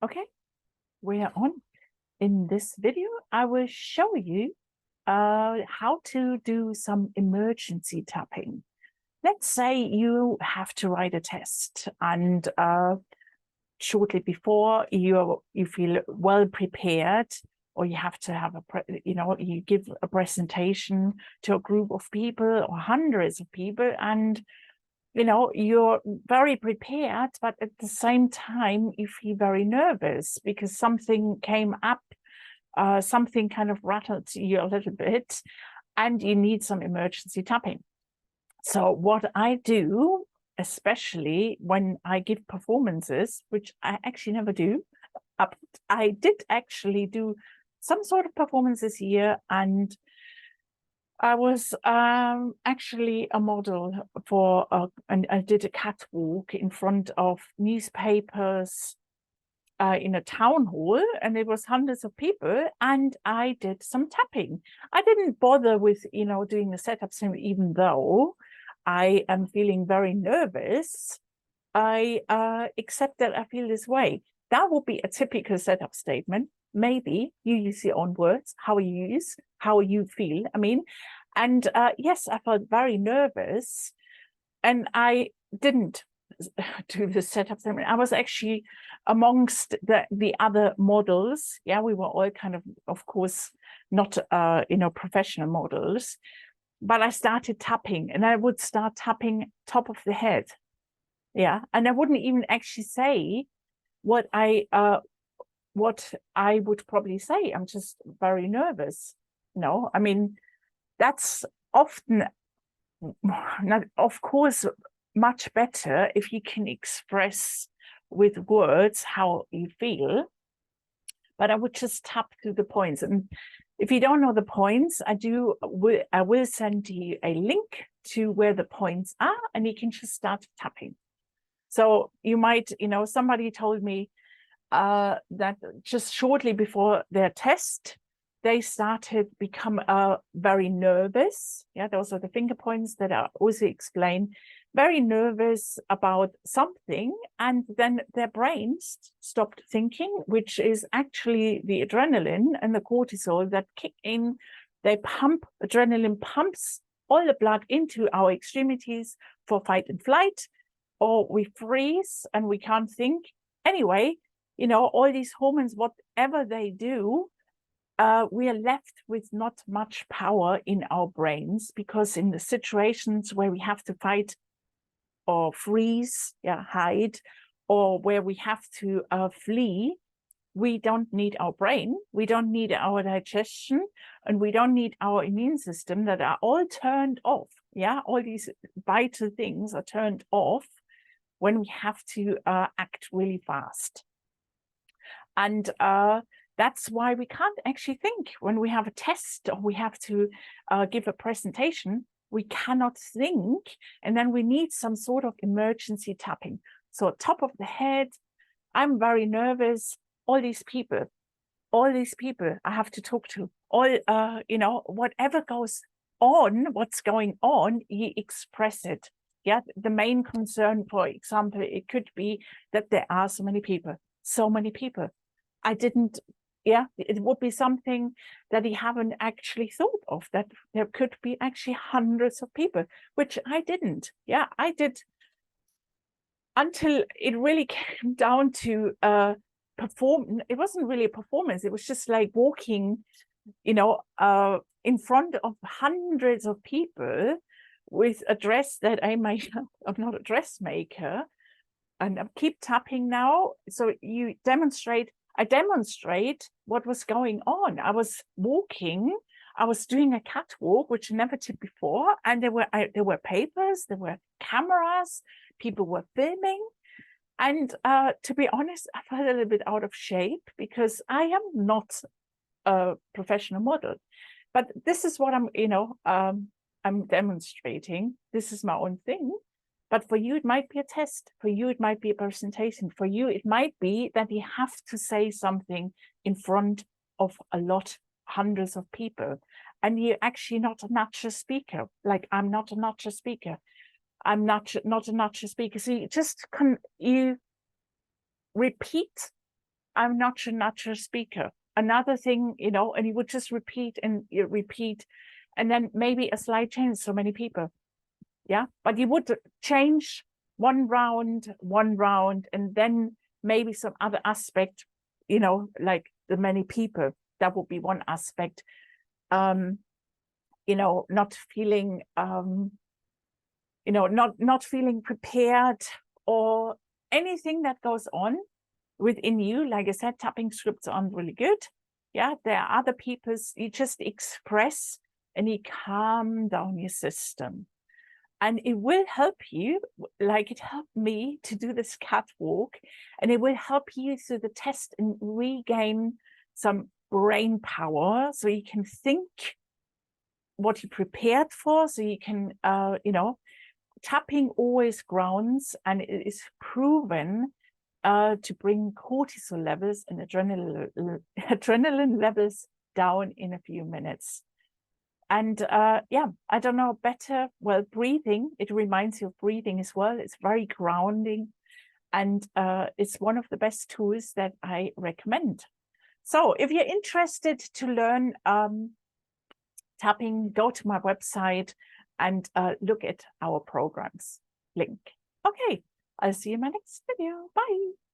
Okay, we are on. In this video, I will show you how to do some emergency tapping. Let's say you have to write a test, and shortly before you feel well prepared, or you have to have you give a presentation to a group of people or hundreds of people, and you're very prepared, but at the same time, you feel very nervous because something came up, something kind of rattled you a little bit, and you need some emergency tapping. So what I do, especially when I give performances, which I actually never do, I did actually do some sort of performances here, and I was actually a model for, and I did a catwalk in front of newspapers in a town hall, and it was hundreds of people, and I did some tapping. I didn't bother with, doing the setup, even though I am feeling very nervous. I accept that I feel this way. That would be a typical setup statement. Maybe you use your own words, how you feel. I mean, and yes, I felt very nervous, and I didn't do the setup statement. I was actually amongst the other models. Yeah, we were all kind of course, not professional models, but I started tapping, and I would start tapping top of the head. Yeah, and I wouldn't even actually say what I would probably say. I'm just very nervous. I mean, that's often not, of course, much better if you can express with words how you feel. But I would just tap through the points. And if you don't know the points, I will send you a link to where the points are, and you can just start tapping. So you might, somebody told me that just shortly before their test, they started become very nervous. Yeah, those are the finger points that I also explain. Very nervous about something, and then their brains stopped thinking, which is actually the adrenaline and the cortisol that kick in. Adrenaline pumps all the blood into our extremities for fight and flight, or we freeze and we can't think. Anyway, all these hormones, whatever they do, we are left with not much power in our brains, because in the situations where we have to fight or freeze, hide, or where we have to flee, we don't need our brain, we don't need our digestion, and we don't need our immune system, that are all turned off. Yeah, all these vital things are turned off when we have to act really fast. And that's why we can't actually think when we have a test, or we have to give a presentation. We cannot think, and then we need some sort of emergency tapping. So top of the head, I'm very nervous. All these people I have to talk to, whatever goes on, what's going on, you express it. Yeah, the main concern, for example, it could be that there are so many people. I didn't, it would be something that you haven't actually thought of, that there could be actually hundreds of people, which I didn't. Yeah, I did, until it really came down to perform. It wasn't really a performance. It was just like walking, in front of hundreds of people with a dress that I made up. I'm not a dressmaker, and I keep tapping now. So I demonstrate what was going on. I was walking, I was doing a catwalk, which I never did before, and there were papers, there were cameras, people were filming. And to be honest, I felt a little bit out of shape, because I am not a professional model. But this is what I'm demonstrating. This is my own thing. But for you, it might be a test. For you, it might be a presentation. For you, it might be that you have to say something in front of hundreds of people. And you're actually not a natural speaker. Like, I'm not a natural speaker. I'm not a natural speaker. So you just you repeat I'm not a natural speaker. Another thing, you know, and you would just repeat and repeat, and then maybe a slight change, so many people. Yeah, but you would change one round, and then maybe some other aspect, you know, like the many people. That would be one aspect. You know, not feeling, you know, not feeling prepared, or anything that goes on within you. Like I said, tapping scripts aren't really good. Yeah, there are other people's, you just express and you calm down your system. And it will help you, like it helped me to do this catwalk, and it will help you through the test and regain some brain power, so you can think what you prepared for, so you can, you know, tapping always grounds, and it is proven to bring cortisol levels and adrenaline levels down in a few minutes. And yeah, I don't know, better, well, breathing, it reminds you of breathing as well. It's very grounding, and it's one of the best tools that I recommend. So if you're interested to learn tapping, go to my website and look at our programs link. Okay, I'll see you in my next video. Bye.